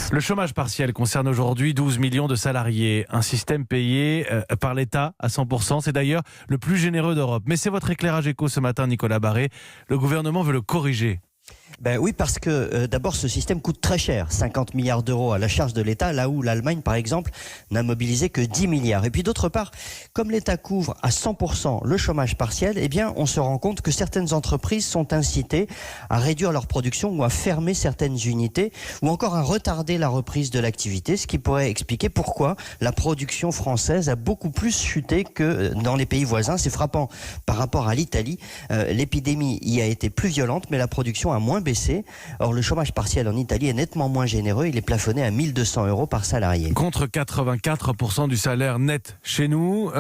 Le chômage partiel concerne aujourd'hui 12 millions de salariés. Un système payé par l'État à 100%. C'est d'ailleurs le plus généreux d'Europe. Mais c'est votre éclairage éco ce matin, Nicolas Barré. Le gouvernement veut le corriger. Oui, parce que d'abord ce système coûte très cher, 50 milliards d'euros à la charge de l'État, là où l'Allemagne par exemple n'a mobilisé que 10 milliards. Et puis d'autre part, comme l'État couvre à 100% le chômage partiel, on se rend compte que certaines entreprises sont incitées à réduire leur production ou à fermer certaines unités ou encore à retarder la reprise de l'activité, ce qui pourrait expliquer pourquoi la production française a beaucoup plus chuté que dans les pays voisins. C'est frappant par rapport à l'Italie. L'épidémie y a été plus violente, mais la production a moins baissé. Or, le chômage partiel en Italie est nettement moins généreux. Il est plafonné à 1 200 € par salarié. Contre 84% du salaire net chez nous,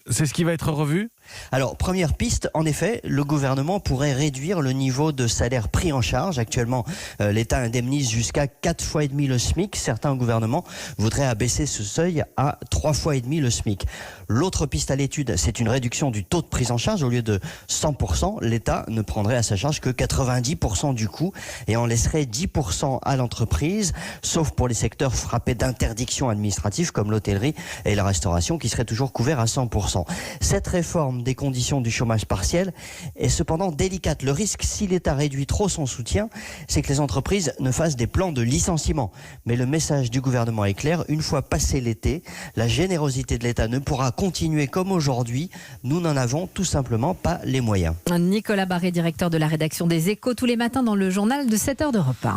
c'est ce qui va être revu ? Alors, première piste, en effet, le gouvernement pourrait réduire le niveau de salaire pris en charge. Actuellement, l'État indemnise jusqu'à 4,5 fois le SMIC. Certains gouvernements voudraient abaisser ce seuil à 3,5 fois le SMIC. L'autre piste à l'étude, c'est une réduction du taux de prise en charge. Au lieu de 100%, l'État ne prendrait à sa charge que 90% du coût et en laisserait 10% à l'entreprise, sauf pour les secteurs frappés d'interdictions administratives comme l'hôtellerie et la restauration qui seraient toujours couverts à 100%. Cette réforme des conditions du chômage partiel est cependant délicate. Le risque, si l'État réduit trop son soutien, c'est que les entreprises ne fassent des plans de licenciement. Mais le message du gouvernement est clair, une fois passé l'été, la générosité de l'État ne pourra continuer comme aujourd'hui. Nous n'en avons tout simplement pas les moyens. Nicolas Barré, directeur de la rédaction des Échos, tous les matins dans le journal de 7h d'Europe 1.